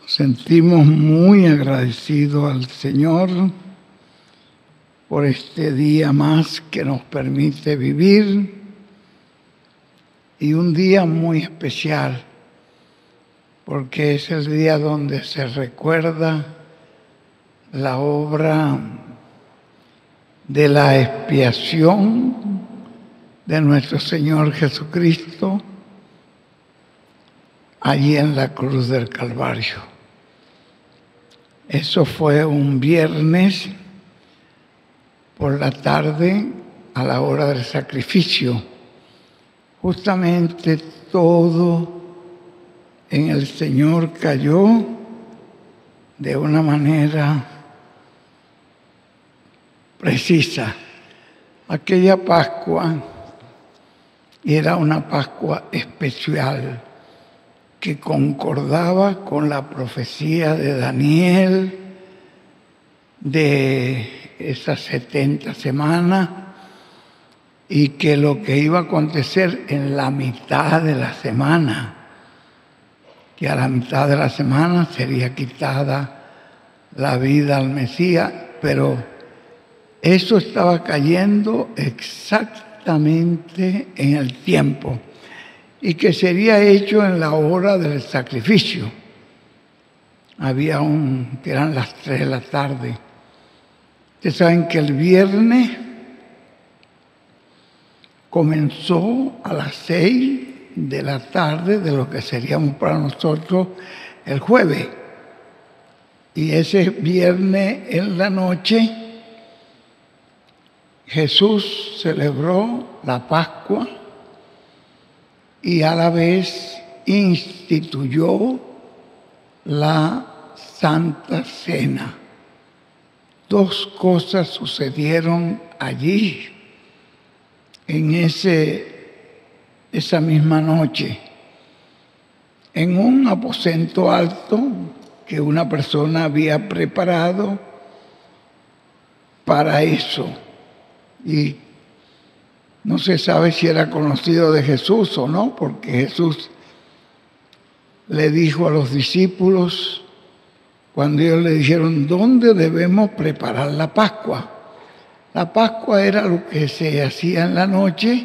Sentimos muy agradecidos al Señor por este día más que nos permite vivir y un día muy especial porque es el día donde se recuerda la obra de la expiación de nuestro Señor Jesucristo allí en la cruz del Calvario. Eso fue un viernes por la tarde a la hora del sacrificio. Justamente todo en el Señor cayó de una manera precisa. Aquella Pascua era una Pascua especial que concordaba con la profecía de Daniel de esas 70 semanas y que lo que iba a acontecer en la mitad de la semana, que a la mitad de la semana sería quitada la vida al Mesías, pero eso estaba cayendo exactamente en el tiempo y que sería hecho en la hora del sacrificio. Había que eran las 3 de la tarde. Ustedes saben que el viernes comenzó a las 6 de la tarde de lo que seríamos para nosotros el jueves. Y ese viernes en la noche Jesús celebró la Pascua y a la vez instituyó la Santa Cena. Dos cosas sucedieron allí en esa misma noche. En un aposento alto que una persona había preparado para eso. Y no se sabe si era conocido de Jesús o no, porque Jesús le dijo a los discípulos, cuando ellos le dijeron, ¿dónde debemos preparar la Pascua? La Pascua era lo que se hacía en la noche,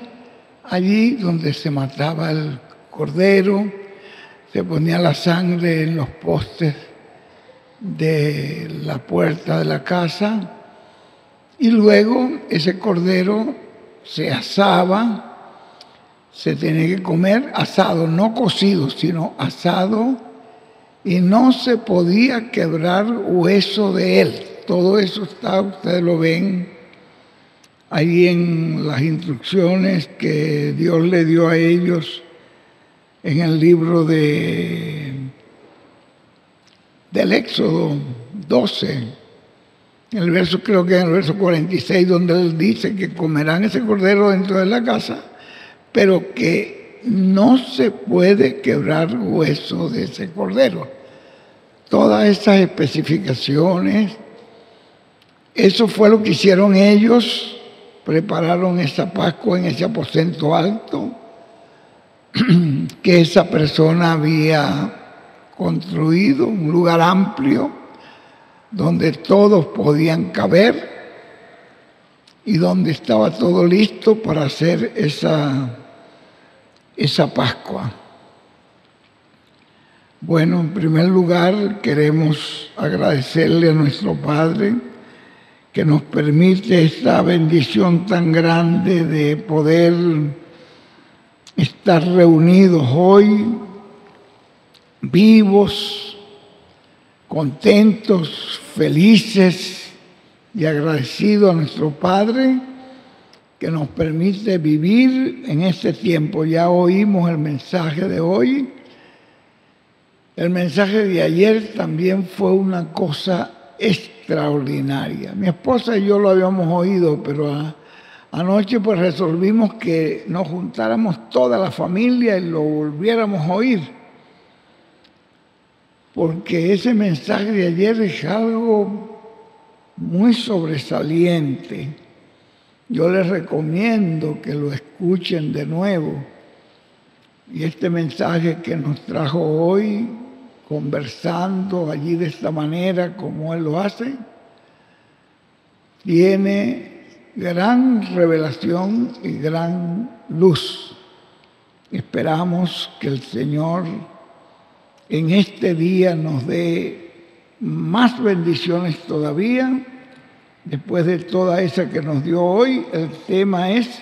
allí donde se mataba el cordero, se ponía la sangre en los postes de la puerta de la casa, y luego ese cordero se asaba, se tenía que comer asado, no cocido, sino asado, y no se podía quebrar hueso de él. Todo eso está, ustedes lo ven ahí en las instrucciones que Dios le dio a ellos en el libro del Éxodo 12. Creo que en el verso 46, donde él dice que comerán ese cordero dentro de la casa, pero que no se puede quebrar hueso de ese cordero. Todas esas especificaciones, eso fue lo que hicieron ellos, prepararon esa Pascua en ese aposento alto que esa persona había construido, un lugar amplio, donde todos podían caber y donde estaba todo listo para hacer esa Pascua. Bueno, en primer lugar queremos agradecerle a nuestro Padre que nos permite esta bendición tan grande de poder estar reunidos hoy, vivos, contentos, felices y agradecidos a nuestro Padre que nos permite vivir en este tiempo. Ya oímos el mensaje de hoy. El mensaje de ayer también fue una cosa extraordinaria. Mi esposa y yo lo habíamos oído, pero anoche pues resolvimos que nos juntáramos toda la familia y lo volviéramos a oír. Porque ese mensaje de ayer es algo muy sobresaliente. Yo les recomiendo que lo escuchen de nuevo. Y este mensaje que nos trajo hoy conversando allí de esta manera como Él lo hace, tiene gran revelación y gran luz. Esperamos que el Señor en este día nos dé más bendiciones todavía. Después de toda esa que nos dio hoy, el tema es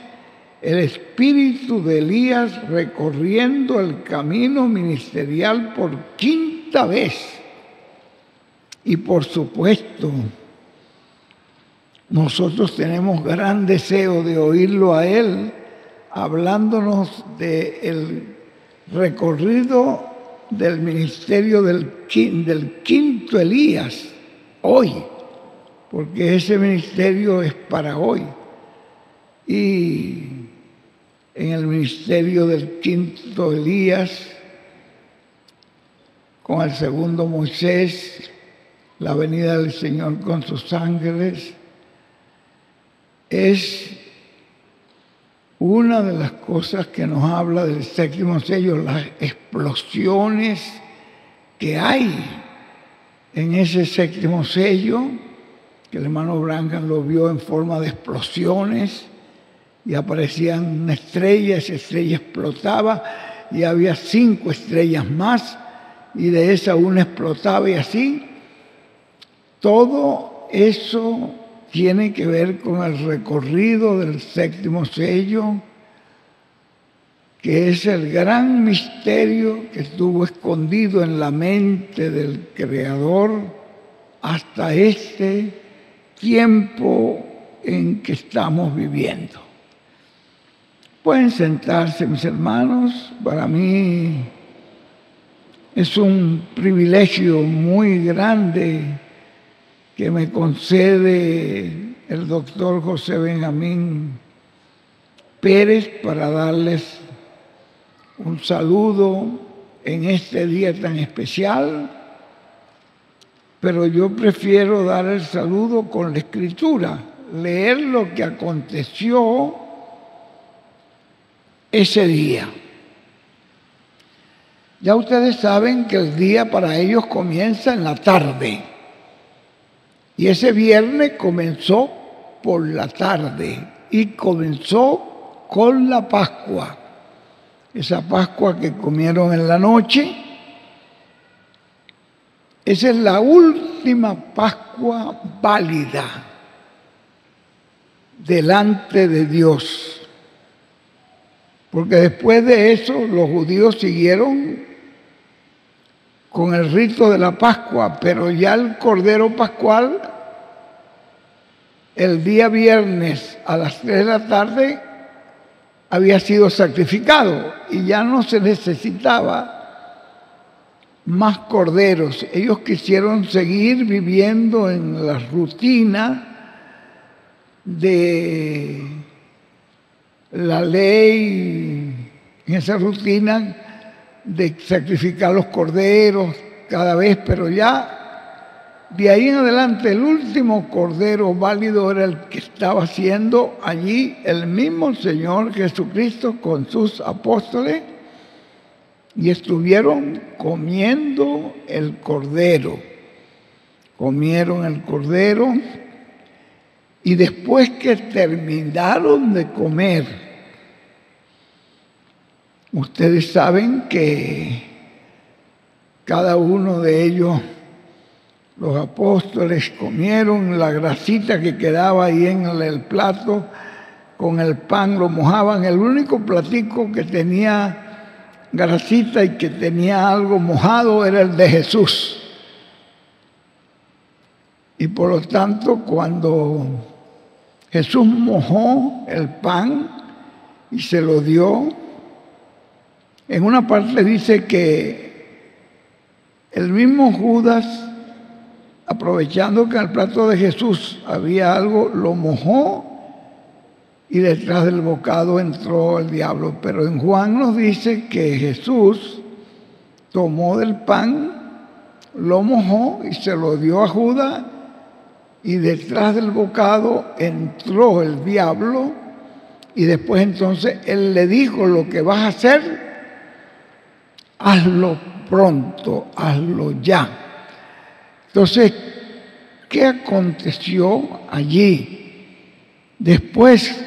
el espíritu de Elías recorriendo el camino ministerial por quinta vez. Y por supuesto, nosotros tenemos gran deseo de oírlo a Él, hablándonos del recorrido del ministerio del quinto Elías, hoy, porque ese ministerio es para hoy. Y en el ministerio del quinto Elías, con el segundo Moisés, la venida del Señor con sus ángeles, es una de las cosas que nos habla del séptimo sello, las explosiones que hay en ese séptimo sello, que el hermano Branham lo vio en forma de explosiones, y aparecían una estrella, esa estrella explotaba, y había 5 estrellas más, y de esa una explotaba, y así. Todo eso tiene que ver con el recorrido del séptimo sello, que es el gran misterio que estuvo escondido en la mente del Creador hasta este tiempo en que estamos viviendo. Pueden sentarse, mis hermanos. Para mí es un privilegio muy grande que me concede el doctor José Benjamín Pérez para darles un saludo en este día tan especial, pero yo prefiero dar el saludo con la Escritura, leer lo que aconteció ese día. Ya ustedes saben que el día para ellos comienza en la tarde. Y ese viernes comenzó por la tarde y comenzó con la Pascua. Esa Pascua que comieron en la noche, esa es la última Pascua válida delante de Dios. Porque después de eso los judíos siguieron con el rito de la Pascua, pero ya el Cordero Pascual, el día viernes a las 3 de la tarde, había sido sacrificado y ya no se necesitaba más corderos. Ellos quisieron seguir viviendo en la rutina de la ley, en esa rutina de sacrificar los corderos cada vez, pero ya de ahí en adelante el último cordero válido era el que estaba haciendo allí el mismo Señor Jesucristo con sus apóstoles, y estuvieron comiendo el cordero. Comieron el cordero y después que terminaron de comer, ustedes saben que cada uno de ellos, los apóstoles, comieron la grasita que quedaba ahí en el plato, con el pan lo mojaban. El único platico que tenía grasita y que tenía algo mojado era el de Jesús. Y por lo tanto, cuando Jesús mojó el pan y se lo dio, en una parte dice que el mismo Judas, aprovechando que en el plato de Jesús había algo, lo mojó y detrás del bocado entró el diablo. Pero en Juan nos dice que Jesús tomó del pan, lo mojó y se lo dio a Judas, y detrás del bocado entró el diablo, y después entonces él le dijo: lo que vas a hacer, hazlo pronto, hazlo ya. Entonces, ¿qué aconteció allí? Después,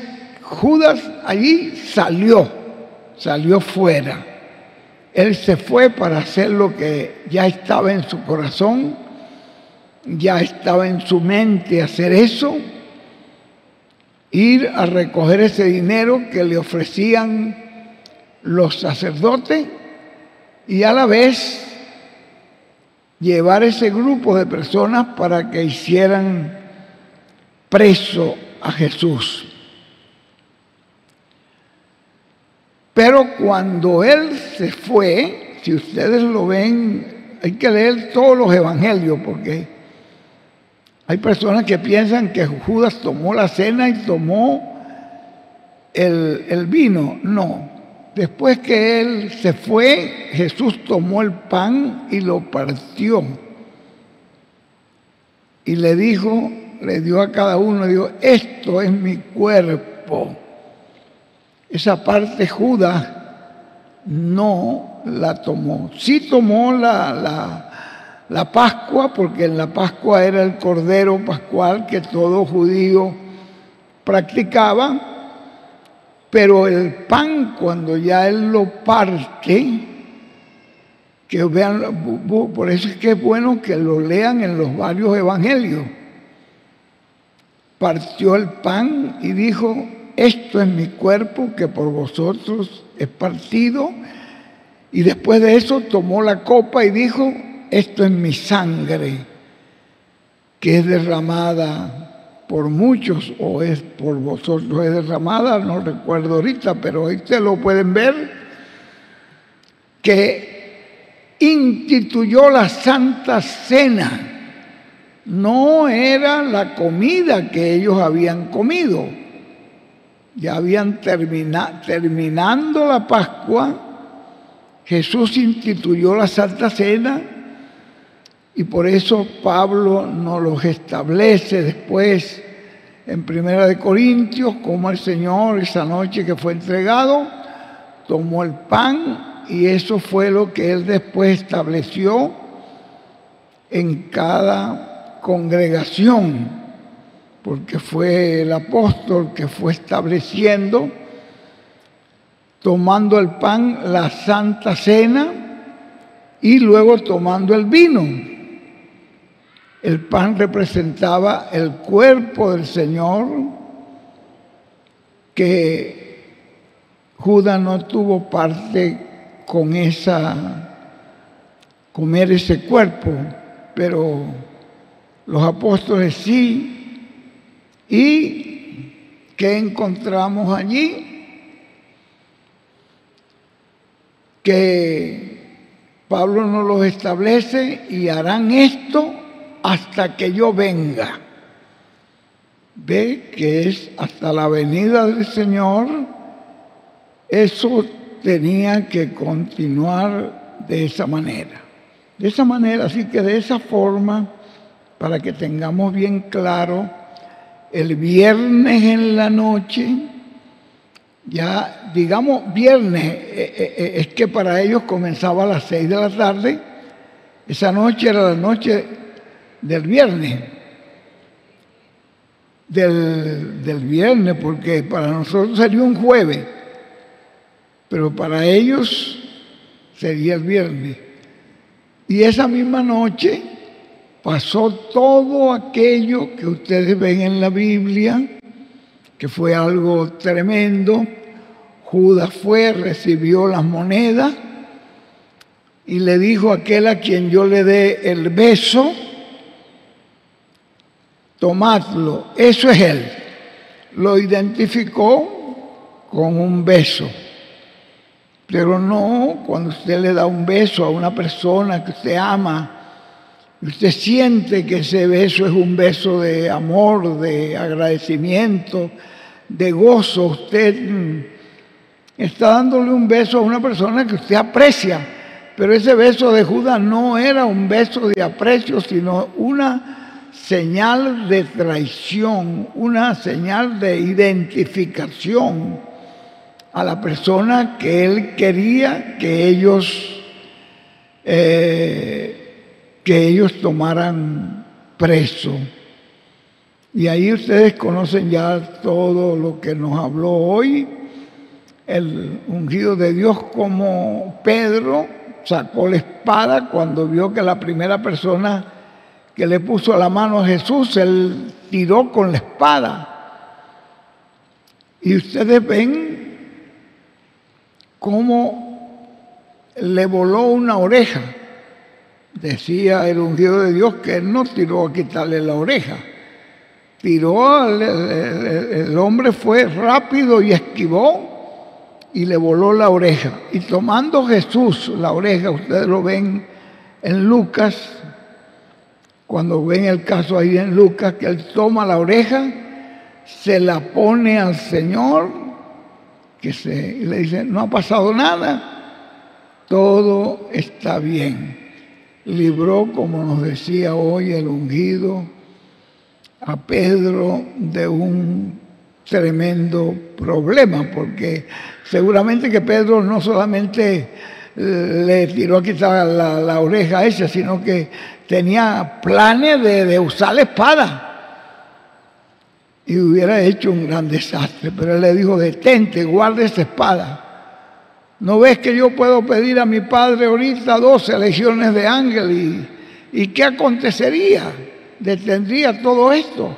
Judas allí salió fuera. Él se fue para hacer lo que ya estaba en su corazón, ya estaba en su mente hacer eso, ir a recoger ese dinero que le ofrecían los sacerdotes y a la vez llevar ese grupo de personas para que hicieran preso a Jesús. Pero cuando él se fue, si ustedes lo ven, hay que leer todos los evangelios, porque hay personas que piensan que Judas tomó la cena y tomó el vino. No. Después que él se fue, Jesús tomó el pan y lo partió. Y le dio a cada uno, dijo, esto es mi cuerpo. Esa parte Judas no la tomó. Sí tomó la Pascua, porque en la Pascua era el Cordero Pascual que todo judío practicaba, pero el pan, cuando ya él lo parte, que vean, por eso es que es bueno que lo lean en los varios evangelios. Partió el pan y dijo, esto es mi cuerpo que por vosotros es partido. Y después de eso tomó la copa y dijo, esto es mi sangre que es derramada por muchos o es por vosotros es derramada, no recuerdo ahorita, pero ahí te lo pueden ver, que instituyó la Santa Cena. No era la comida que ellos habían comido. Ya habían terminando la Pascua, Jesús instituyó la Santa Cena y por eso Pablo nos los establece después en 1 Corintios, como el Señor esa noche que fue entregado, tomó el pan y eso fue lo que Él después estableció en cada congregación, porque fue el apóstol que fue estableciendo, tomando el pan, la Santa Cena, y luego tomando el vino. El pan representaba el cuerpo del Señor, que Judas no tuvo parte con comer ese cuerpo, pero los apóstoles sí. ¿Y qué encontramos allí? Que Pablo nos los establece y harán esto hasta que yo venga. Ve que es hasta la venida del Señor. Eso tenía que continuar de esa manera. De esa manera, así que de esa forma, para que tengamos bien claro, el viernes en la noche, ya digamos viernes, es que para ellos comenzaba a las 6 de la tarde, esa noche era la noche del viernes, del viernes, porque para nosotros sería un jueves, pero para ellos sería el viernes. Y esa misma noche pasó todo aquello que ustedes ven en la Biblia, que fue algo tremendo. Judas fue, recibió las monedas y le dijo a aquel a quien yo le dé el beso, tomadlo, eso es él. Lo identificó con un beso. Pero no cuando usted le da un beso a una persona que usted ama, usted siente que ese beso es un beso de amor, de agradecimiento, de gozo. Usted está dándole un beso a una persona que usted aprecia, pero ese beso de Judas no era un beso de aprecio, sino una señal de traición, una señal de identificación a la persona que él quería que ellos que ellos tomaran preso. Y ahí ustedes conocen ya todo lo que nos habló hoy, el ungido de Dios, como Pedro sacó la espada cuando vio que la primera persona que le puso la mano a Jesús, él tiró con la espada. Y ustedes ven cómo le voló una oreja. Decía el ungido de Dios que él no tiró a quitarle la oreja. Tiró, el hombre fue rápido y esquivó y le voló la oreja. Y tomando Jesús la oreja, ustedes lo ven en Lucas, cuando ven el caso ahí en Lucas, que él toma la oreja, se la pone al Señor, y le dice, no ha pasado nada, todo está bien. Libró, como nos decía hoy el ungido, a Pedro de un tremendo problema, porque seguramente que Pedro no solamente le tiró a quitar la oreja a esa, sino que tenía planes de usar la espada y hubiera hecho un gran desastre. Pero él le dijo, detente, guarda esa espada. ¿No ves que yo puedo pedir a mi Padre ahorita 12 legiones de ángeles? ¿Y qué acontecería? Detendría todo esto.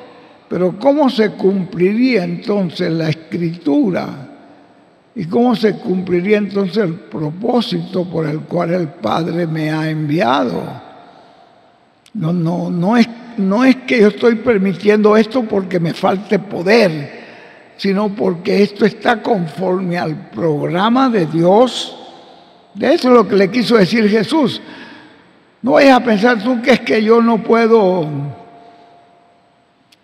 Pero ¿cómo se cumpliría entonces la Escritura? ¿Y cómo se cumpliría entonces el propósito por el cual el Padre me ha enviado? No es que yo estoy permitiendo esto porque me falte poder, sino porque esto está conforme al programa de Dios. De eso es lo que le quiso decir Jesús. No vayas a pensar tú que es que yo no puedo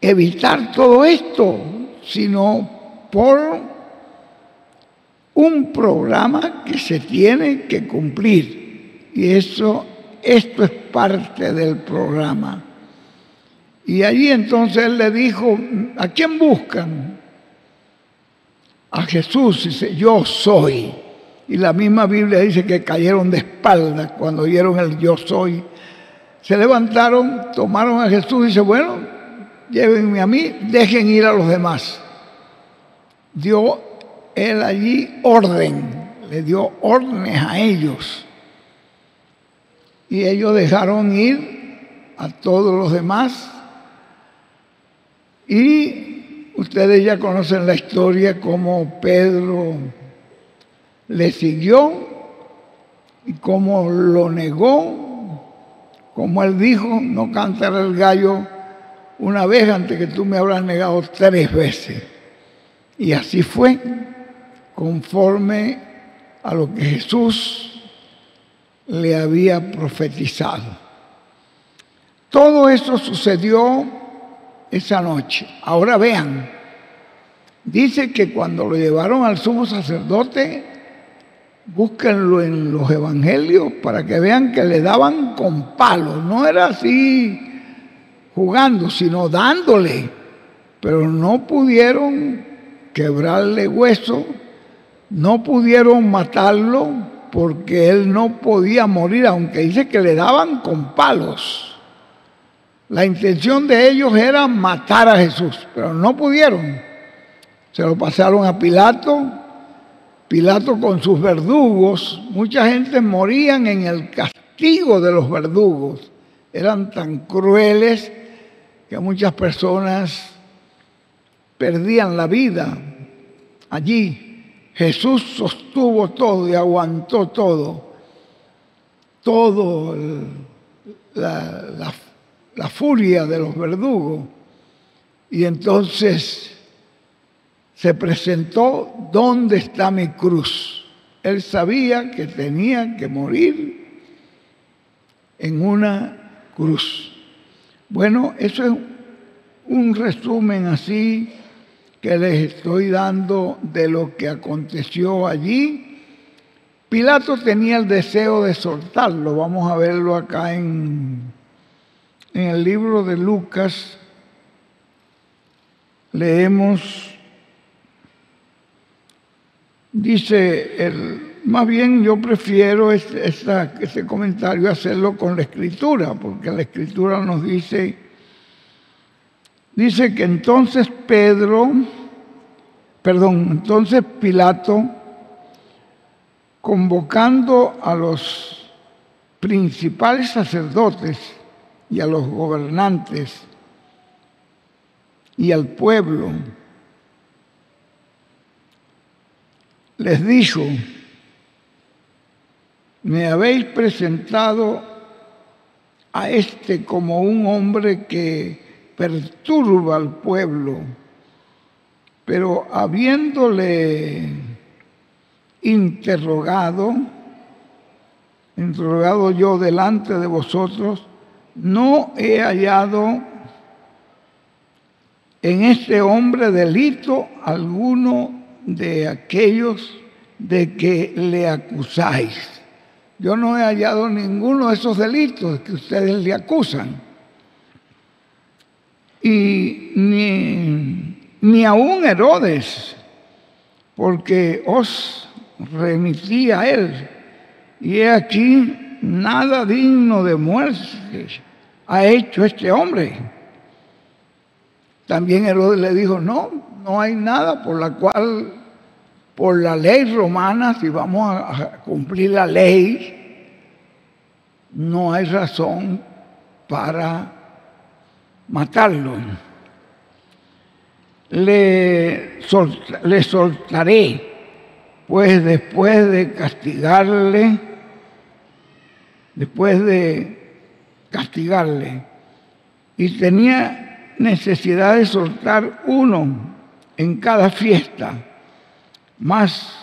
evitar todo esto, sino por un programa que se tiene que cumplir. Y esto es parte del programa. Y allí entonces él le dijo, ¿a quién buscan? A Jesús. Dice, yo soy. Y la misma Biblia dice que cayeron de espaldas cuando oyeron el yo soy. Se levantaron, tomaron a Jesús y dice, bueno, llévenme a mí, dejen ir a los demás. Dio él allí orden, le dio órdenes a ellos. Y ellos dejaron ir a todos los demás. Y ustedes ya conocen la historia, cómo Pedro le siguió y cómo lo negó, como él dijo, no cantará el gallo una vez antes que tú me habrás negado 3 veces. Y así fue, conforme a lo que Jesús le había profetizado. Todo eso sucedió esa noche. Ahora vean, dice que cuando lo llevaron al sumo sacerdote, búsquenlo en los evangelios para que vean que le daban con palos. No era así jugando, sino dándole. Pero no pudieron quebrarle hueso, no pudieron matarlo porque él no podía morir, aunque dice que le daban con palos. La intención de ellos era matar a Jesús, pero no pudieron. Se lo pasaron a Pilato. Pilato con sus verdugos, mucha gente morían en el castigo de los verdugos. Eran tan crueles que muchas personas perdían la vida allí. Jesús sostuvo todo y aguantó todo. La furia de los verdugos. Y entonces se presentó, ¿dónde está mi cruz? Él sabía que tenía que morir en una cruz. Bueno, eso es un resumen así que les estoy dando de lo que aconteció allí. Pilato tenía el deseo de soltarlo. Vamos a verlo acá en el libro de Lucas. Leemos, dice el más bien yo prefiero este comentario hacerlo con la Escritura, porque la Escritura nos dice que entonces entonces Pilato, convocando a los principales sacerdotes y a los gobernantes y al pueblo, les dijo: me habéis presentado a este como un hombre que perturba al pueblo, pero habiéndole interrogado yo delante de vosotros, no he hallado en este hombre delito alguno de aquellos de que le acusáis. Yo no he hallado ninguno de esos delitos que ustedes le acusan. Y ni aun Herodes, porque os remití a él. Y he aquí, nada digno de muerte ha hecho este hombre. También Herodes le dijo: no hay nada por la cual, por la ley romana, si vamos a cumplir la ley, no hay razón para matarlo. Le soltaré, pues después de castigarle, y tenía necesidad de soltar uno en cada fiesta. Mas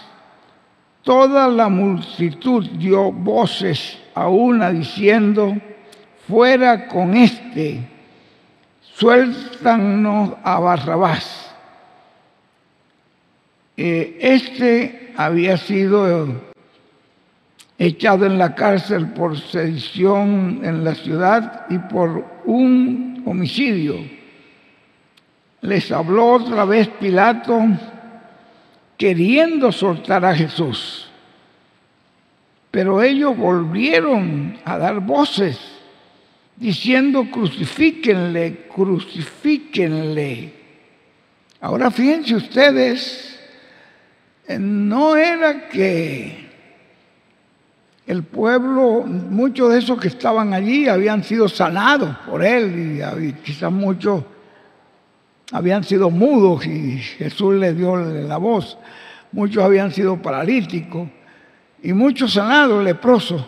toda la multitud dio voces a una diciendo: fuera con este, suéltanos a Barrabás. Este había sido echado en la cárcel por sedición en la ciudad y por un homicidio. Les habló otra vez Pilato, queriendo soltar a Jesús. Pero ellos volvieron a dar voces, diciendo: crucifíquenle, crucifíquenle. Ahora fíjense ustedes, no era que el pueblo, muchos de esos que estaban allí habían sido sanados por él, y quizás muchos habían sido mudos y Jesús les dio la voz. Muchos habían sido paralíticos y muchos sanados, leprosos.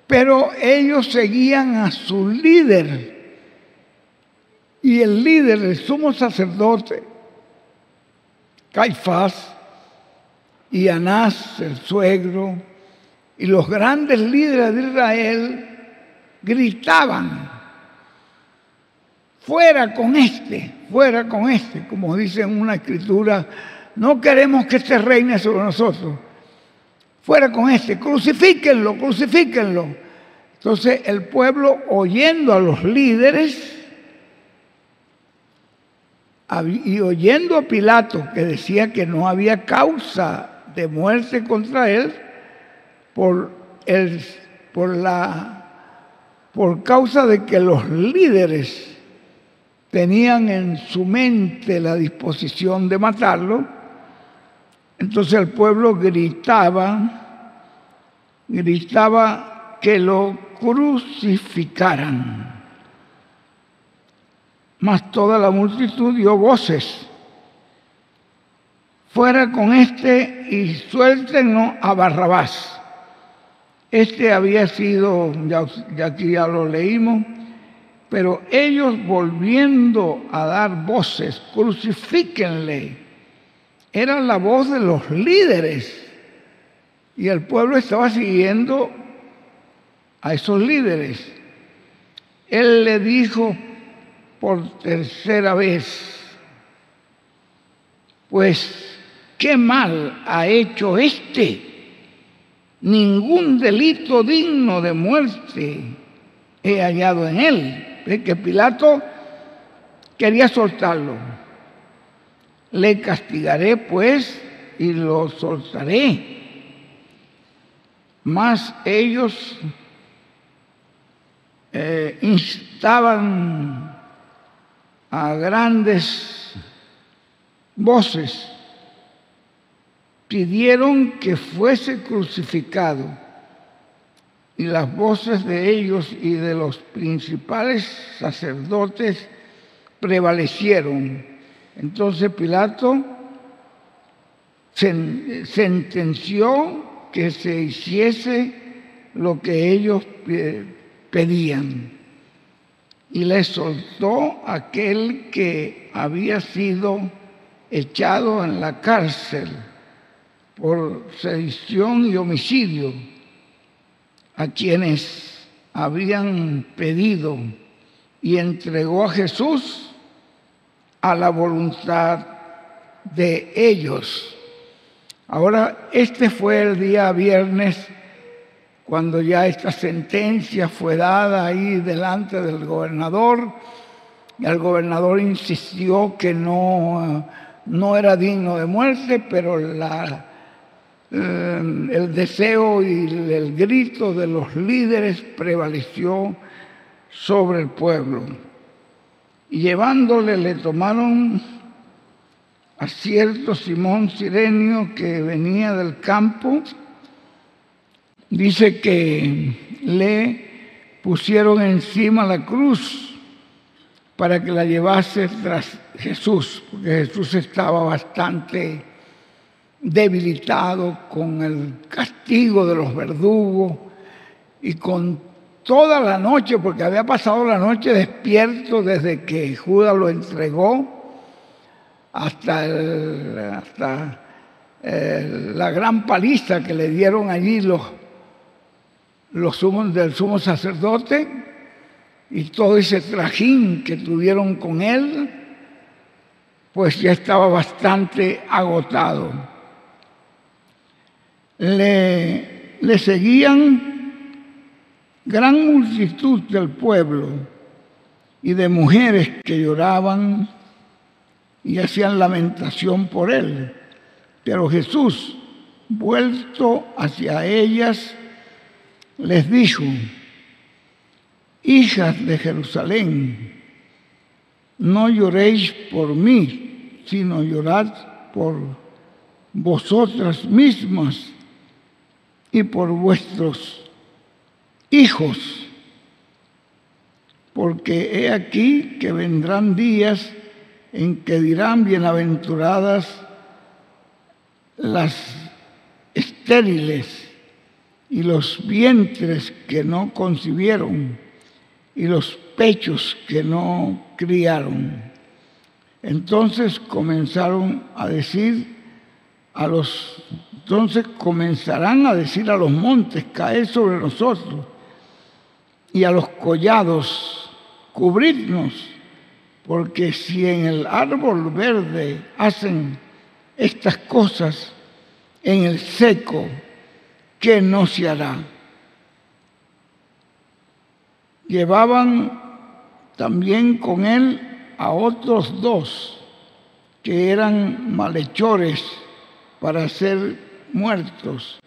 Pero ellos seguían a su líder. Y el líder, el sumo sacerdote, Caifás, y Anás, el suegro, y los grandes líderes de Israel gritaban: fuera con este, como dice en una escritura: no queremos que este reine sobre nosotros. Fuera con este, crucifíquenlo, crucifíquenlo. Entonces el pueblo, oyendo a los líderes y oyendo a Pilato, que decía que no había causa de muerte contra él, por causa de que los líderes tenían en su mente la disposición de matarlo, entonces el pueblo gritaba que lo crucificaran. Mas toda la multitud dio voces: fuera con este y suéltenos a Barrabás. Este había sido, ya aquí ya lo leímos, pero ellos volviendo a dar voces: crucifíquenle. Era la voz de los líderes y el pueblo estaba siguiendo a esos líderes. Él le dijo por tercera vez: pues, ¿qué mal ha hecho este? Ningún delito digno de muerte he hallado en él. Es que Pilato quería soltarlo. Le castigaré, pues, y lo soltaré. Mas ellos instaban a grandes voces, pidieron que fuese crucificado, y las voces de ellos y de los principales sacerdotes prevalecieron. Entonces Pilato sentenció que se hiciese lo que ellos pedían, y le soltó aquel que había sido echado en la cárcel por sedición y homicidio, a quienes habían pedido, y entregó a Jesús a la voluntad de ellos. Ahora, este fue el día viernes, cuando ya esta sentencia fue dada ahí delante del gobernador, y el gobernador insistió que no era digno de muerte, pero el deseo y el grito de los líderes prevaleció sobre el pueblo. Y llevándole, le tomaron a cierto Simón Cirenio que venía del campo. Dice que le pusieron encima la cruz para que la llevase tras Jesús, porque Jesús estaba bastante debilitado con el castigo de los verdugos y con toda la noche, porque había pasado la noche despierto desde que Judas lo entregó hasta la gran paliza que le dieron allí los del sumo sacerdote, y todo ese trajín que tuvieron con él, pues ya estaba bastante agotado. Le seguían gran multitud del pueblo y de mujeres que lloraban y hacían lamentación por él. Pero Jesús, vuelto hacia ellas, les dijo: hijas de Jerusalén, no lloréis por mí, sino llorad por vosotras mismas y por vuestros hijos, porque he aquí que vendrán días en que dirán: bienaventuradas las estériles y los vientres que no concibieron y los pechos que no criaron. Entonces comenzarán a decir a los montes: caed sobre nosotros, y a los collados: cubridnos, porque si en el árbol verde hacen estas cosas, en el seco, ¿qué no se hará? Llevaban también con él a otros dos que eran malhechores para ser muertos.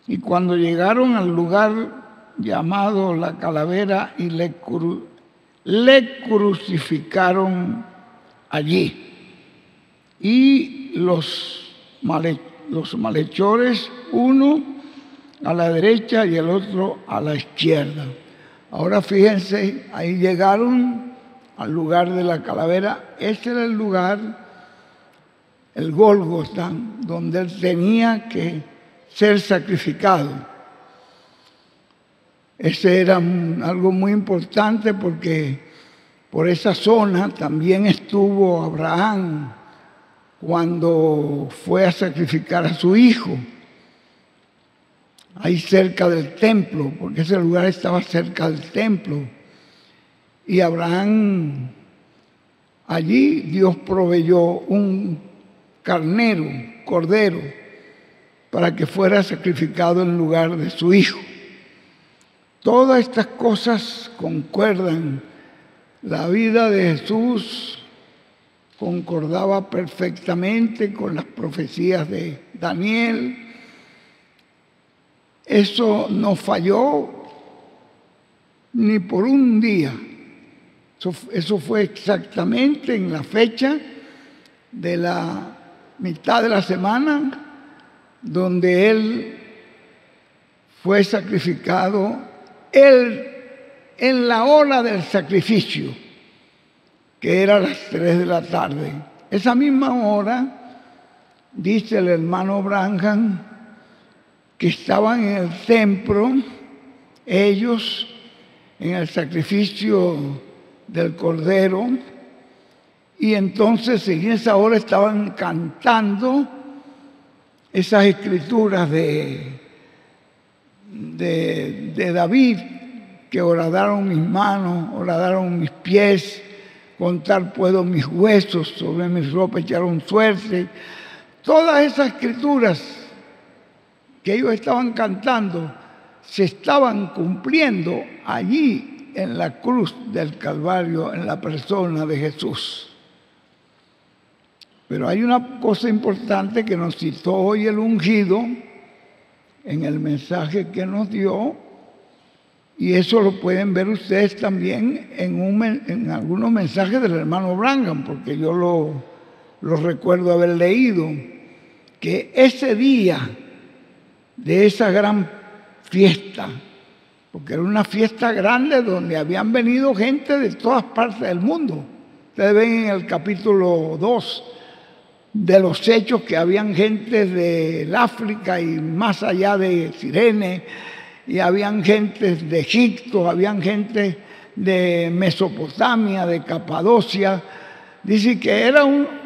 Y cuando llegaron al lugar llamado La Calavera, y le crucificaron allí. Y los malhechores, uno a la derecha y el otro a la izquierda. Ahora fíjense, ahí llegaron al lugar de La Calavera. Ese era el lugar, el Gólgota, donde él tenía que ser sacrificado. Ese era algo muy importante, porque por esa zona también estuvo Abraham cuando fue a sacrificar a su hijo, ahí cerca del templo, porque ese lugar estaba cerca del templo. Y Abraham, allí Dios proveyó un cordero, para que fuera sacrificado en lugar de su hijo. Todas estas cosas concuerdan. La vida de Jesús concordaba perfectamente con las profecías de Daniel, Eso no falló ni por un día. Eso fue exactamente en la fecha de la mitad de la semana donde Él fue sacrificado, Él en la hora del sacrificio, que era a las 3 de la tarde. Esa misma hora, dice el hermano Branham, que estaban en el templo, ellos, en el sacrificio del Cordero, y entonces en esa hora estaban cantando esas escrituras de David, que horadaron mis manos, horadaron mis pies, contar puedo mis huesos, sobre mis ropas echaron suerte. Todas esas escrituras que ellos estaban cantando se estaban cumpliendo allí en la cruz del Calvario, en la persona de Jesús. Pero hay una cosa importante que nos citó hoy el ungido en el mensaje que nos dio, y eso lo pueden ver ustedes también en algunos mensajes del hermano Branham, porque yo lo recuerdo haber leído, que ese día de esa gran fiesta, porque era una fiesta grande donde habían venido gente de todas partes del mundo. Ustedes ven en el capítulo 2 de los Hechos que habían gente del África y más allá de Cirene, y habían gente de Egipto, habían gente de Mesopotamia, de Capadocia. Dice que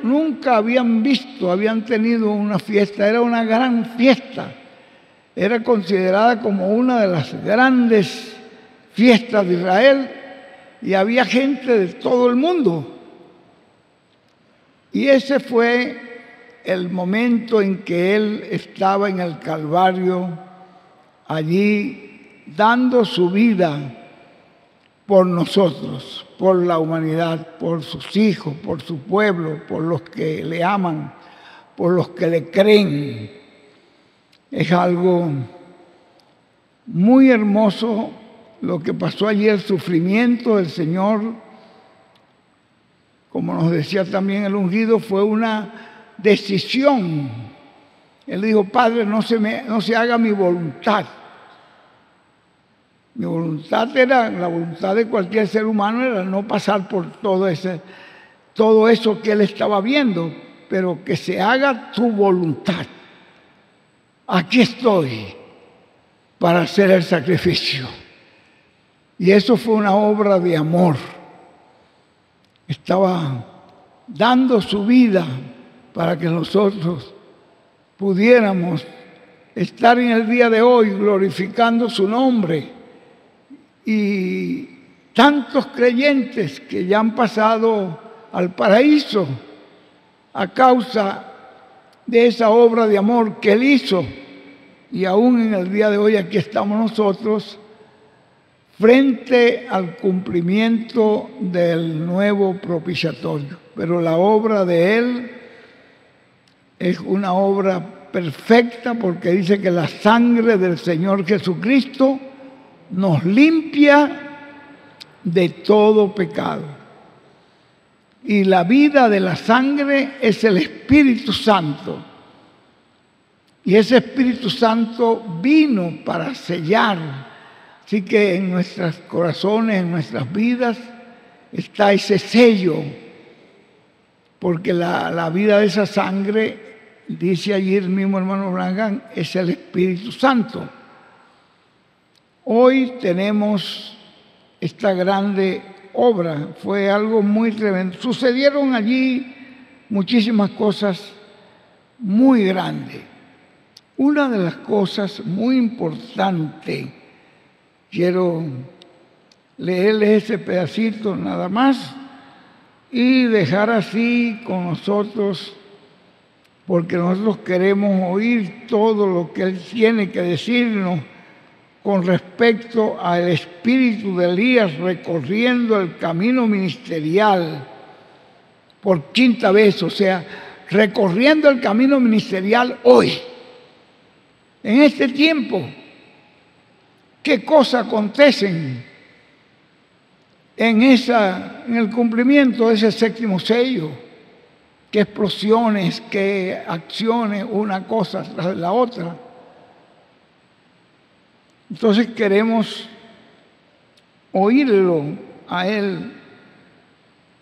nunca habían visto, habían tenido una fiesta, era una gran fiesta. Era considerada como una de las grandes fiestas de Israel y había gente de todo el mundo. Y ese fue el momento en que Él estaba en el Calvario, allí dando su vida por nosotros, por la humanidad, por sus hijos, por su pueblo, por los que le aman, por los que le creen. Es algo muy hermoso lo que pasó allí, el sufrimiento del Señor. Como nos decía también el ungido, fue una decisión. Él dijo: Padre, no se haga mi voluntad. Mi voluntad era, la voluntad de cualquier ser humano era no pasar por todo eso que él estaba viendo, pero que se haga tu voluntad. Aquí estoy para hacer el sacrificio. Y eso fue una obra de amor. Estaba dando su vida para que nosotros pudiéramos estar en el día de hoy glorificando su nombre. Y tantos creyentes que ya han pasado al paraíso a causa de esa obra de amor que Él hizo. Y aún en el día de hoy aquí estamos nosotros frente al cumplimiento del nuevo propiciatorio. Pero la obra de Él es una obra perfecta, porque dice que la sangre del Señor Jesucristo nos limpia de todo pecado. Y la vida de la sangre es el Espíritu Santo. Y ese Espíritu Santo vino para sellar. Así que en nuestros corazones, en nuestras vidas, está ese sello. Porque la vida de esa sangre, dice allí el mismo hermano Branham, es el Espíritu Santo. Hoy tenemos esta grande obra, fue algo muy tremendo. Sucedieron allí muchísimas cosas muy grandes. Una de las cosas muy importantes, quiero leerles ese pedacito nada más y dejar así con nosotros, porque nosotros queremos oír todo lo que Él tiene que decirnos con respecto al espíritu de Elías recorriendo el camino ministerial por quinta vez, o sea, recorriendo el camino ministerial hoy, en este tiempo, qué cosas acontecen en el cumplimiento de ese séptimo sello, qué explosiones, qué acciones, una cosa tras la otra. Entonces queremos oírlo a Él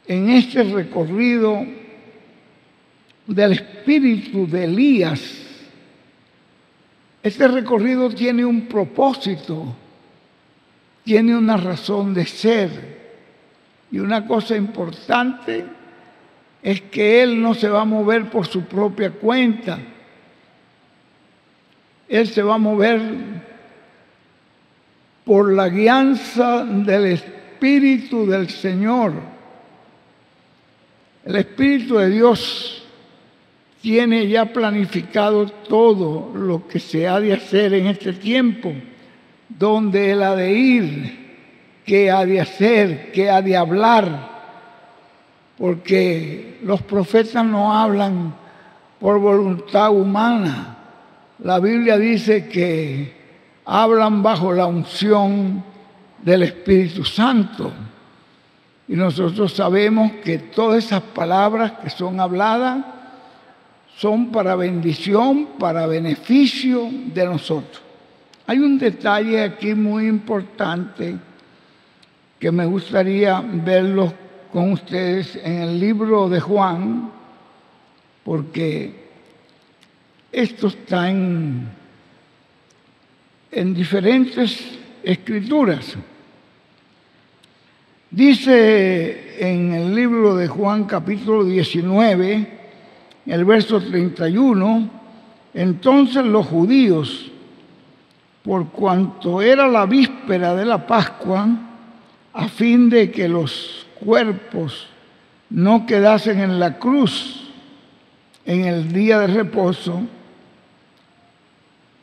en este recorrido del espíritu de Elías. Este recorrido tiene un propósito, tiene una razón de ser. Y una cosa importante es que Él no se va a mover por su propia cuenta. Él se va a mover por la guianza del Espíritu del Señor. El Espíritu de Dios tiene ya planificado todo lo que se ha de hacer en este tiempo, dónde Él ha de ir, qué ha de hacer, qué ha de hablar, porque los profetas no hablan por voluntad humana. La Biblia dice que hablan bajo la unción del Espíritu Santo. Y nosotros sabemos que todas esas palabras que son habladas son para bendición, para beneficio de nosotros. Hay un detalle aquí muy importante que me gustaría verlo con ustedes en el libro de Juan, porque esto está en diferentes escrituras. Dice en el libro de Juan capítulo 19, el verso 31, entonces los judíos, por cuanto era la víspera de la Pascua, a fin de que los cuerpos no quedasen en la cruz en el día de reposo,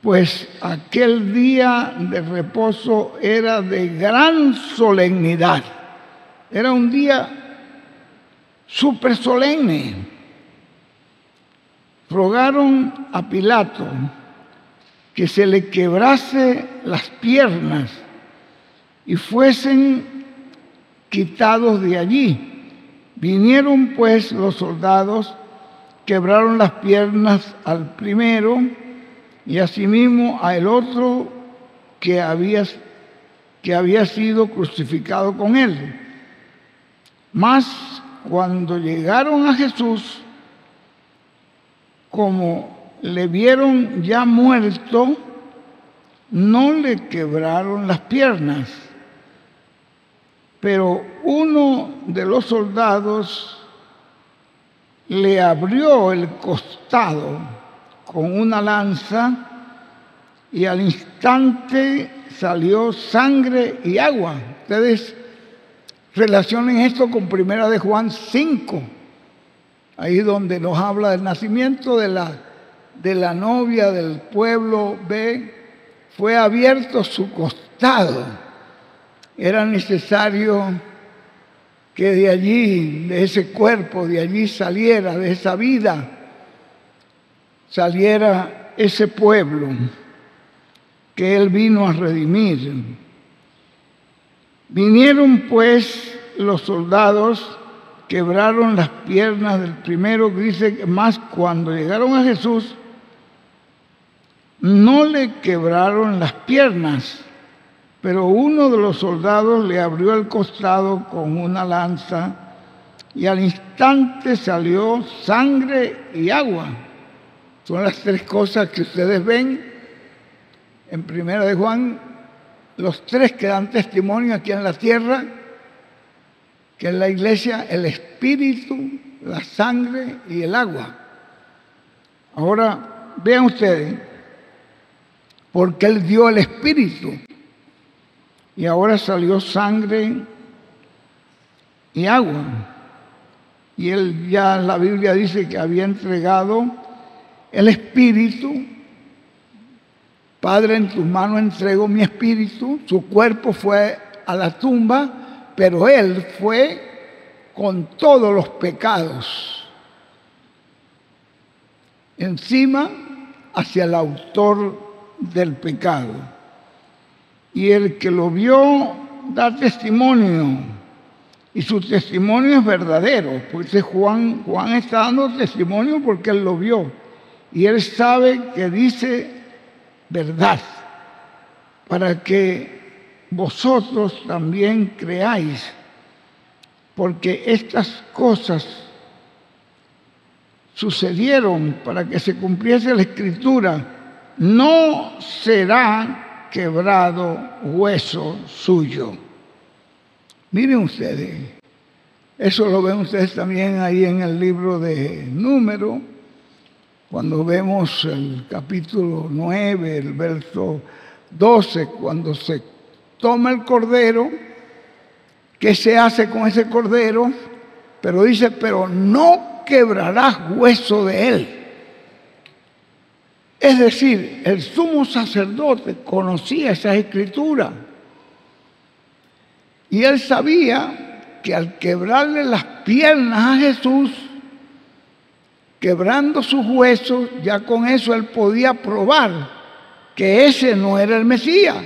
pues aquel día de reposo era de gran solemnidad. Era un día súper solemne. Rogaron a Pilato que se le quebrase las piernas y fuesen quitados de allí. Vinieron pues los soldados, quebraron las piernas al primero y asimismo al otro que había sido crucificado con él. Mas cuando llegaron a Jesús, como le vieron ya muerto, no le quebraron las piernas. Pero uno de los soldados le abrió el costado con una lanza y al instante salió sangre y agua. Ustedes relacionen esto con 1 de Juan 5, ahí donde nos habla del nacimiento de la novia del pueblo. Fue abierto su costado. Era necesario que de allí, de ese cuerpo, de allí saliera, de esa vida, saliera ese pueblo que Él vino a redimir. Vinieron pues los soldados, quebraron las piernas del primero, que dice, más cuando llegaron a Jesús, no le quebraron las piernas, pero uno de los soldados le abrió el costado con una lanza y al instante salió sangre y agua. Son las tres cosas que ustedes ven en 1 de Juan, los tres que dan testimonio aquí en la tierra, que es la iglesia, el espíritu, la sangre y el agua. Ahora, vean ustedes, porque Él dio el espíritu y ahora salió sangre y agua. Y Él ya, la Biblia dice que había entregado el espíritu. Padre, en tus manos entrego mi espíritu. Su cuerpo fue a la tumba, pero Él fue con todos los pecados encima hacia el autor del pecado. y el que lo vio da testimonio, y su testimonio es verdadero, porque Juan está dando testimonio porque él lo vio, y él sabe que dice verdad, para que vosotros también creáis, porque estas cosas sucedieron para que se cumpliese la Escritura: no será quebrado hueso suyo. Miren ustedes, eso lo ven ustedes también ahí en el libro de Números, cuando vemos el capítulo 9, el verso 12, cuando se toma el cordero, ¿qué se hace con ese cordero? Pero dice, pero no quebrarás hueso de él. Es decir, el sumo sacerdote conocía esas escrituras y él sabía que al quebrarle las piernas a Jesús, quebrando sus huesos, ya con eso él podía probar que ese no era el Mesías,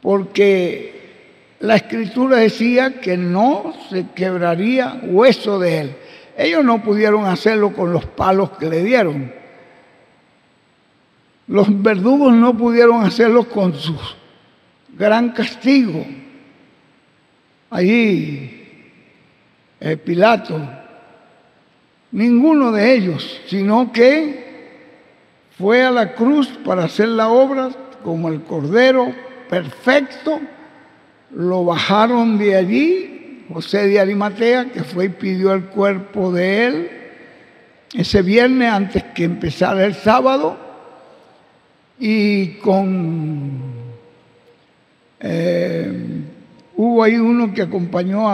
porque la Escritura decía que no se quebraría hueso de él. Ellos no pudieron hacerlo con los palos que le dieron. Los verdugos no pudieron hacerlo con su gran castigo. Allí, Pilato, ninguno de ellos, sino que fue a la cruz para hacer la obra como el Cordero perfecto. Lo bajaron de allí, José de Arimatea, que fue y pidió el cuerpo de él ese viernes antes que empezara el sábado, y hubo ahí uno que acompañó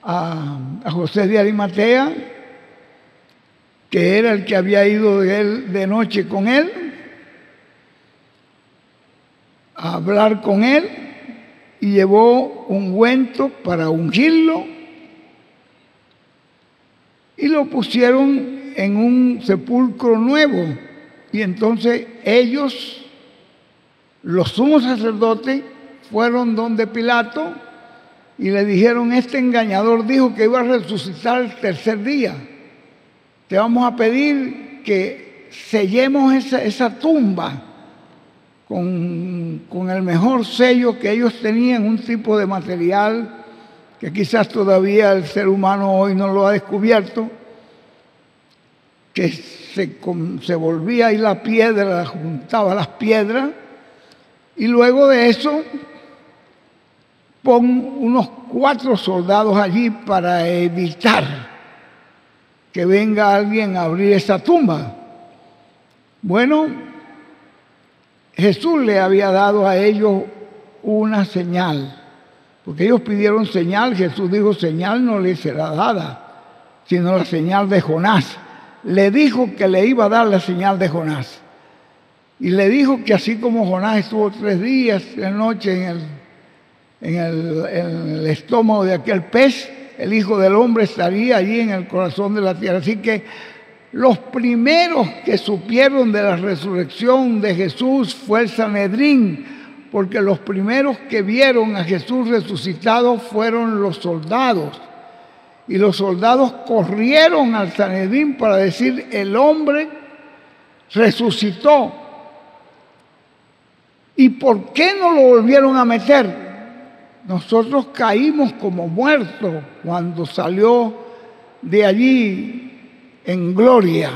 a José de Arimatea, que era el que había ido de noche con él a hablar con él, y llevó ungüento para ungirlo y lo pusieron en un sepulcro nuevo. Y entonces ellos, los sumos sacerdotes, fueron donde Pilato y le dijeron: este engañador dijo que iba a resucitar el tercer día. Te vamos a pedir que sellemos esa tumba con el mejor sello que ellos tenían, un tipo de material que quizás todavía el ser humano hoy no lo ha descubierto, que se volvía ahí la piedra, juntaba las piedras, y luego de eso pon unos 4 soldados allí para evitar que venga alguien a abrir esa tumba. Bueno, Jesús le había dado a ellos una señal, porque ellos pidieron señal. Jesús dijo: señal no les será dada, sino la señal de Jonás. Le dijo que le iba a dar la señal de Jonás. Y le dijo que así como Jonás estuvo 3 días y 3 noches en el estómago de aquel pez, el Hijo del Hombre estaría allí en el corazón de la tierra. Así que los primeros que supieron de la resurrección de Jesús fue el Sanedrín, porque los primeros que vieron a Jesús resucitado fueron los soldados. Y los soldados corrieron al Sanedrín para decir: el hombre resucitó. ¿Y por qué no lo volvieron a meter? Nosotros caímos como muertos cuando salió de allí en gloria.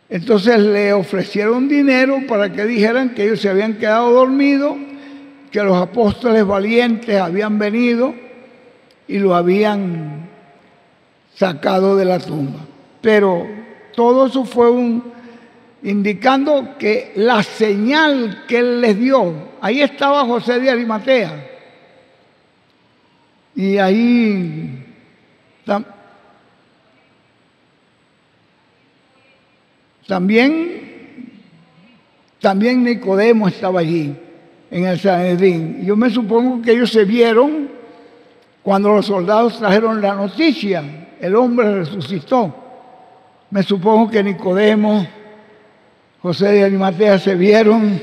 Entonces le ofrecieron dinero para que dijeran que ellos se habían quedado dormidos, que los apóstoles valientes habían venido y lo habían sacado de la tumba. Pero todo eso fue indicando que la señal que él les dio, ahí estaba José de Arimatea, y ahí también Nicodemo estaba allí en el Sanedrín. Yo me supongo que ellos se vieron cuando los soldados trajeron la noticia: el hombre resucitó. Me supongo que Nicodemo, José de Arimatea se vieron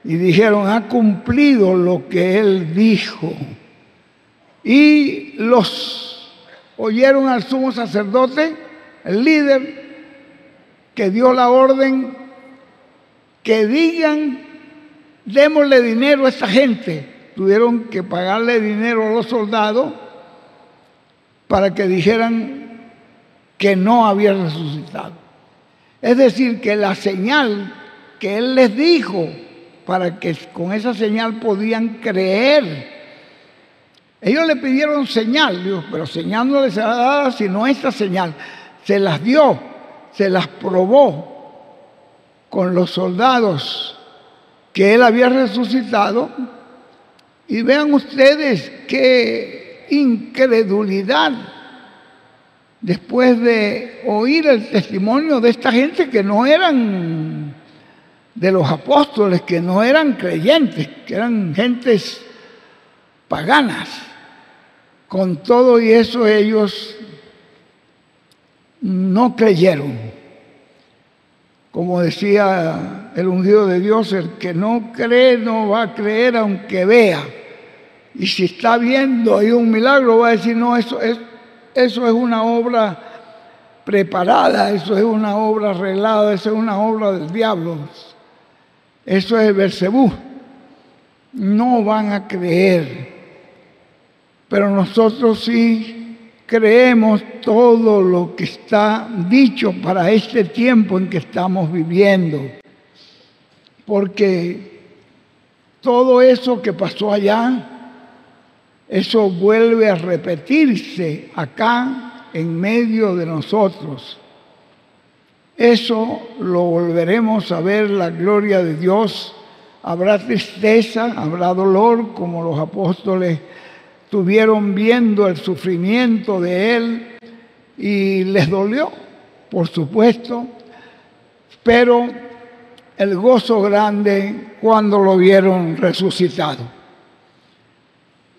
y dijeron: ha cumplido lo que él dijo. Y los oyeron al sumo sacerdote, el líder, que dio la orden que digan: démosle dinero a esta gente. Tuvieron que pagarle dinero a los soldados para que dijeran que no había resucitado. Es decir, que la señal que él les dijo, para que con esa señal podían creer. Ellos le pidieron señal, digo, pero señal no les será dada sino esta señal. Se las dio, se las probó con los soldados que él había resucitado. Y vean ustedes qué incredulidad después de oír el testimonio de esta gente que no eran de los apóstoles, que no eran creyentes, que eran gentes paganas. Con todo y eso ellos no creyeron. Como decía el ungido de Dios, el que no cree no va a creer aunque vea. Y si está viendo ahí un milagro va a decir: no, eso es una obra preparada, eso es una obra arreglada, eso es una obra del diablo, eso es Beelzebú. No van a creer. Pero nosotros sí creemos todo lo que está dicho para este tiempo en que estamos viviendo. Porque todo eso que pasó allá, eso vuelve a repetirse acá en medio de nosotros. Eso lo volveremos a ver, la gloria de Dios. Habrá tristeza, habrá dolor, como los apóstoles estuvieron viendo el sufrimiento de él y les dolió, por supuesto, pero el gozo grande cuando lo vieron resucitado.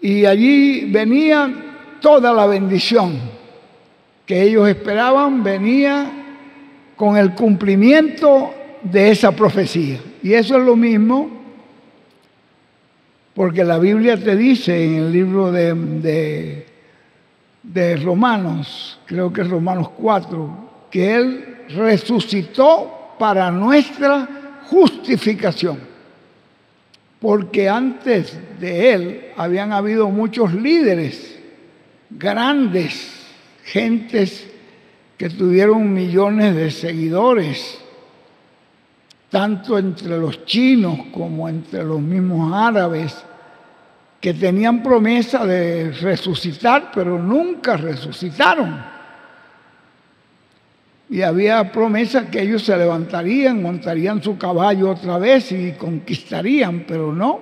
Y allí venía toda la bendición que ellos esperaban, venía con el cumplimiento de esa profecía. Y eso es lo mismo, porque la Biblia te dice en el libro de Romanos, creo que es Romanos 4, que Él resucitó para nuestra justificación. Porque antes de Él habían habido muchos líderes, grandes, gentes que tuvieron millones de seguidores, tanto entre los chinos como entre los mismos árabes, que tenían promesa de resucitar, pero nunca resucitaron. Y había promesa que ellos se levantarían, montarían su caballo otra vez y conquistarían, pero no.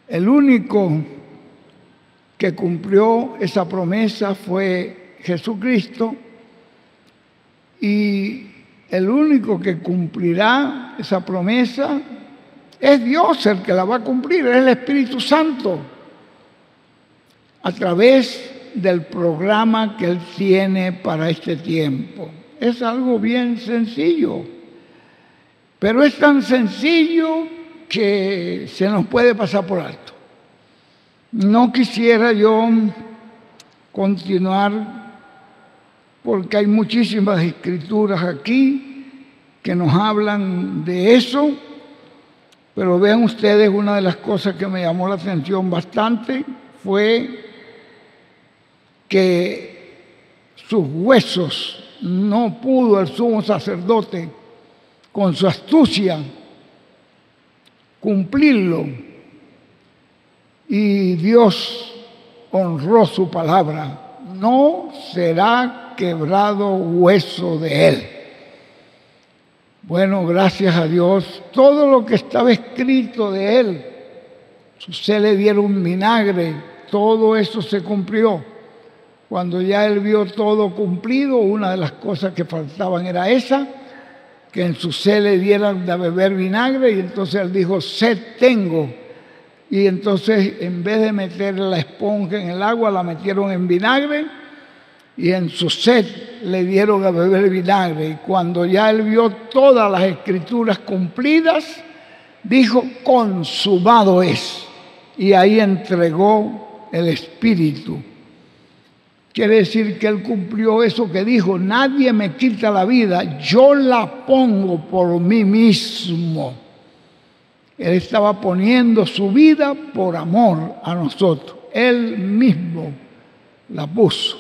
El único que cumplió esa promesa fue Jesucristo, y el único que cumplirá esa promesa es Dios, el que la va a cumplir, es el Espíritu Santo, a través del programa que Él tiene para este tiempo. Es algo bien sencillo, pero es tan sencillo que se nos puede pasar por alto. No quisiera yo continuar, porque hay muchísimas escrituras aquí que nos hablan de eso, pero vean ustedes, una de las cosas que me llamó la atención bastante fue que sus huesos no pudo el sumo sacerdote con su astucia cumplirlo, y Dios honró su palabra: no será quebrado hueso de él. Bueno, gracias a Dios, todo lo que estaba escrito de él, se le dieron vinagre, todo eso se cumplió. Cuando ya él vio todo cumplido, una de las cosas que faltaban era esa, que en su sed le dieran de beber vinagre, y entonces él dijo: sed tengo. Y entonces, en vez de meter la esponja en el agua, la metieron en vinagre, y en su sed le dieron a beber vinagre. Y cuando ya él vio todas las escrituras cumplidas, dijo, consumado es. Y ahí entregó el Espíritu. Quiere decir que él cumplió eso que dijo, nadie me quita la vida, yo la pongo por mí mismo. Él estaba poniendo su vida por amor a nosotros. Él mismo la puso.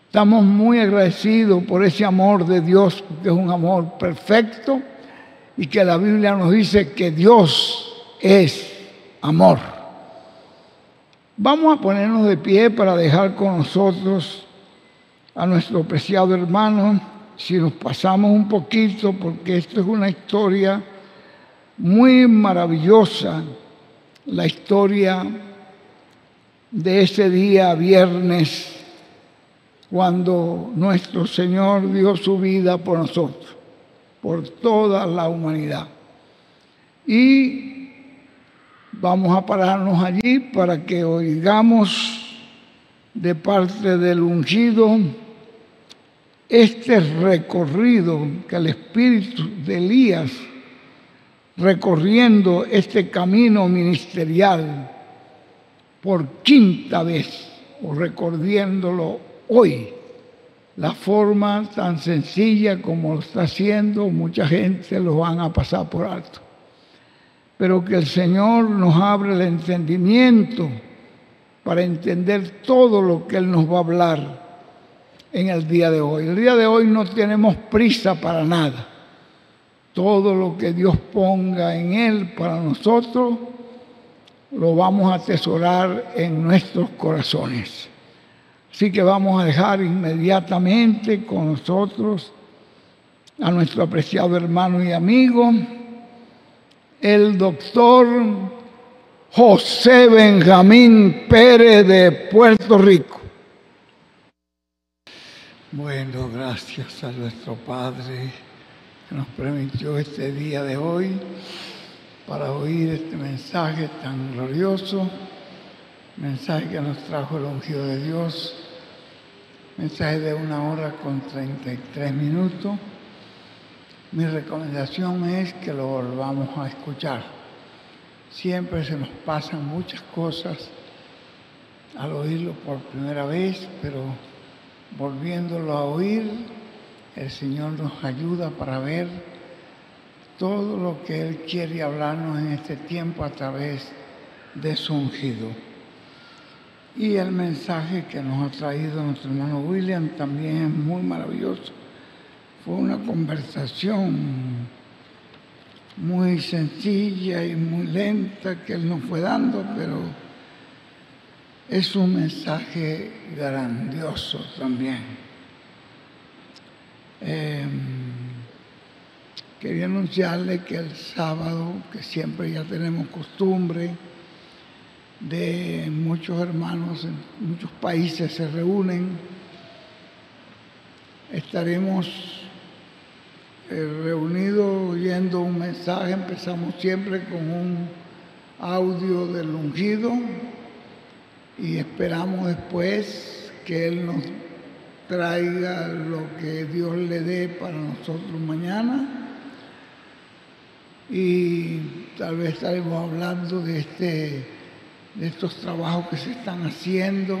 Estamos muy agradecidos por ese amor de Dios, porque es un amor perfecto y que la Biblia nos dice que Dios es amor. Vamos a ponernos de pie para dejar con nosotros a nuestro preciado hermano, si nos pasamos un poquito, porque esto es una historia muy maravillosa, la historia de ese día viernes, cuando nuestro Señor dio su vida por nosotros, por toda la humanidad. Y vamos a pararnos allí para que oigamos de parte del ungido este recorrido que el espíritu de Elías, recorriendo este camino ministerial por quinta vez, o recorriéndolo hoy, la forma tan sencilla como lo está haciendo, mucha gente lo van a pasar por alto. Pero que el Señor nos abra el entendimiento para entender todo lo que Él nos va a hablar en el día de hoy. El día de hoy no tenemos prisa para nada. Todo lo que Dios ponga en Él para nosotros, lo vamos a atesorar en nuestros corazones. Así que vamos a dejar inmediatamente con nosotros a nuestro apreciado hermano y amigo, el doctor José Benjamín Pérez de Puerto Rico. Bueno, gracias a nuestro Padre que nos permitió este día de hoy para oír este mensaje tan glorioso, mensaje que nos trajo el ungido de Dios, mensaje de 1 hora con 33 minutos. Mi recomendación es que lo volvamos a escuchar. Siempre se nos pasan muchas cosas al oírlo por primera vez, pero volviéndolo a oír, el Señor nos ayuda para ver todo lo que Él quiere hablarnos en este tiempo a través de su ungido. Y el mensaje que nos ha traído nuestro hermano William también es muy maravilloso. Fue una conversación muy sencilla y muy lenta que Él nos fue dando, pero es un mensaje grandioso también. Quería anunciarle que el sábado, que siempre ya tenemos costumbre, de muchos hermanos en muchos países se reúnen, estaremos reunidos oyendo un mensaje. Empezamos siempre con un audio del ungido y esperamos después que Él nos traiga lo que Dios le dé para nosotros mañana. Y tal vez estaremos hablando de estos trabajos que se están haciendo.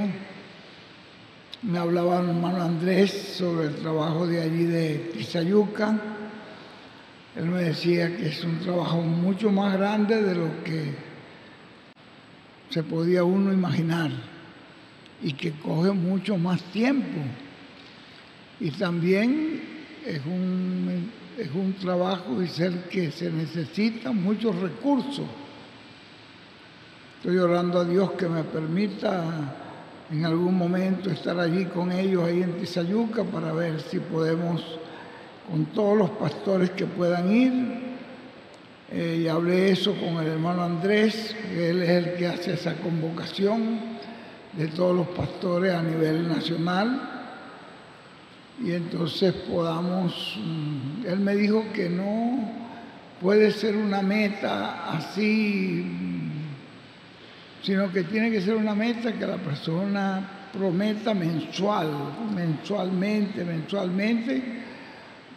Me hablaba el hermano Andrés sobre el trabajo de allí de Tizayuca. Él me decía que es un trabajo mucho más grande de lo que se podía uno imaginar y que coge mucho más tiempo. Y también es un trabajo que se necesitan muchos recursos. Estoy orando a Dios que me permita en algún momento estar allí con ellos, ahí en Tizayuca, para ver si podemos, con todos los pastores que puedan ir. Y hablé eso con el hermano Andrés, que él es el que hace esa convocación de todos los pastores a nivel nacional. Y entonces él me dijo que no puede ser una meta así, sino que tiene que ser una meta que la persona promesa mensualmente,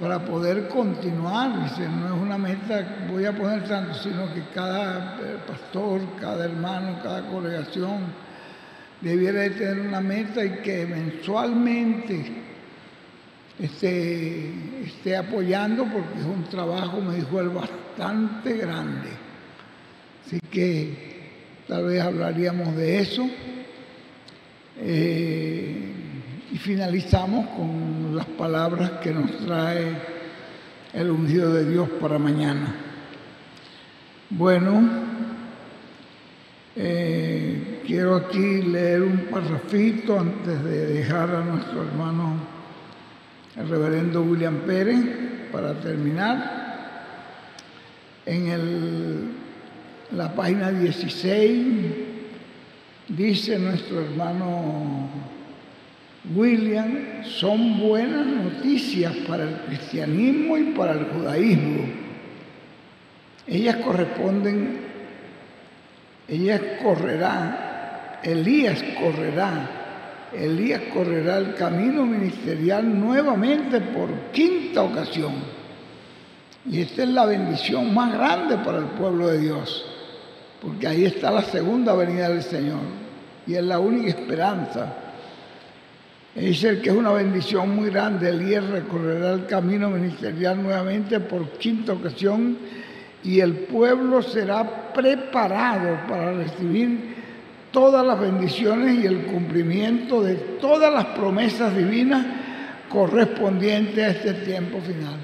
para poder continuar. Dice, no es una meta, voy a poner tanto, sino que cada pastor, cada hermano, cada congregación debiera de tener una meta y que mensualmente esté apoyando, porque es un trabajo, me dijo él, bastante grande. Así que tal vez hablaríamos de eso. Y finalizamos con las palabras que nos trae el ungido de Dios para mañana. Bueno, quiero aquí leer un parrafito antes de dejar a nuestro hermano, el reverendo William Pérez, para terminar. En la página 16 dice nuestro hermano William, son buenas noticias para el cristianismo y para el judaísmo. Elías correrá el camino ministerial nuevamente por quinta ocasión. Y esta es la bendición más grande para el pueblo de Dios, porque ahí está la segunda venida del Señor y es la única esperanza. Dice que es una bendición muy grande. Elías recorrerá el camino ministerial nuevamente por quinta ocasión y el pueblo será preparado para recibir todas las bendiciones y el cumplimiento de todas las promesas divinas correspondientes a este tiempo final.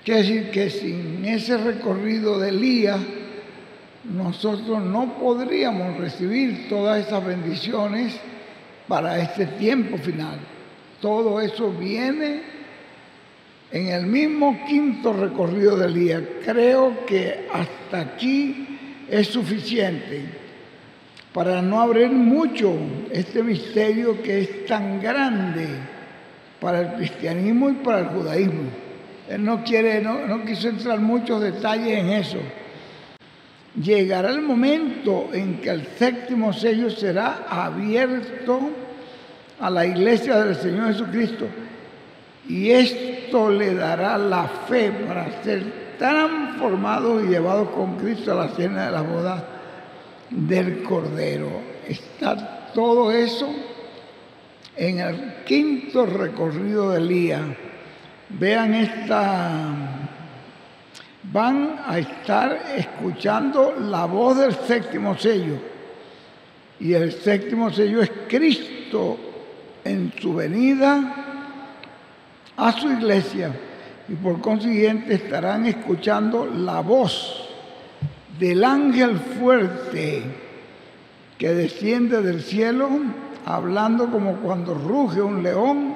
Quiere decir que sin ese recorrido de Elías, nosotros no podríamos recibir todas esas bendiciones para este tiempo final. Todo eso viene en el mismo quinto recorrido de Elías. Creo que hasta aquí es suficiente para no abrir mucho este misterio que es tan grande para el cristianismo y para el judaísmo. Él no quiso entrar en muchos detalles en eso. Llegará el momento en que el séptimo sello será abierto a la iglesia del Señor Jesucristo, y esto le dará la fe para ser transformados y llevados con Cristo a la cena de la boda del Cordero. Está todo eso en el quinto recorrido de Elías. Vean van a estar escuchando la voz del séptimo sello, y el séptimo sello es Cristo en su venida a su iglesia, y por consiguiente estarán escuchando la voz del ángel fuerte que desciende del cielo, hablando como cuando ruge un león,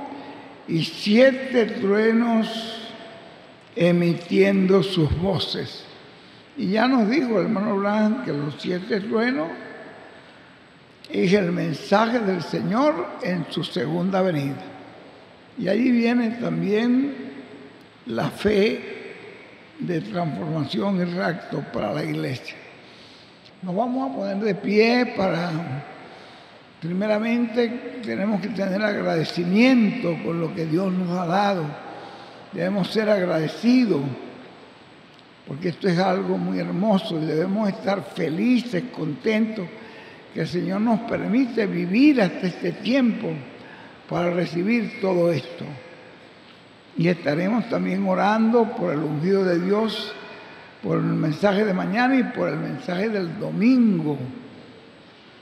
y 7 truenos emitiendo sus voces. Y ya nos dijo el hermano Blanc que los 7 truenos es el mensaje del Señor en su segunda venida. Y allí viene también la fe de transformación y rapto para la iglesia. Nos vamos a poner de pie primeramente tenemos que tener agradecimiento por lo que Dios nos ha dado. Debemos ser agradecidos, porque esto es algo muy hermoso y debemos estar felices, contentos, que el Señor nos permite vivir hasta este tiempo para recibir todo esto. Y estaremos también orando por el ungido de Dios, por el mensaje de mañana y por el mensaje del domingo,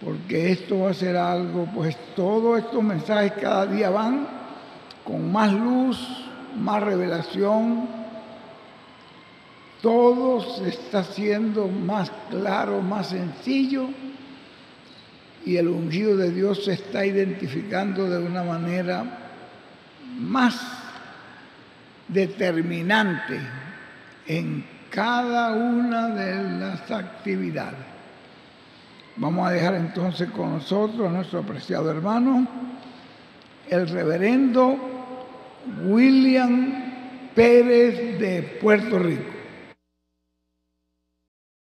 porque esto va a ser algo, pues todos estos mensajes cada día van con más luz, más revelación, todo se está haciendo más claro, más sencillo, y el ungido de Dios se está identificando de una manera más determinante en cada una de las actividades. Vamos a dejar entonces con nosotros a nuestro apreciado hermano, el reverendo William Pérez de Puerto Rico.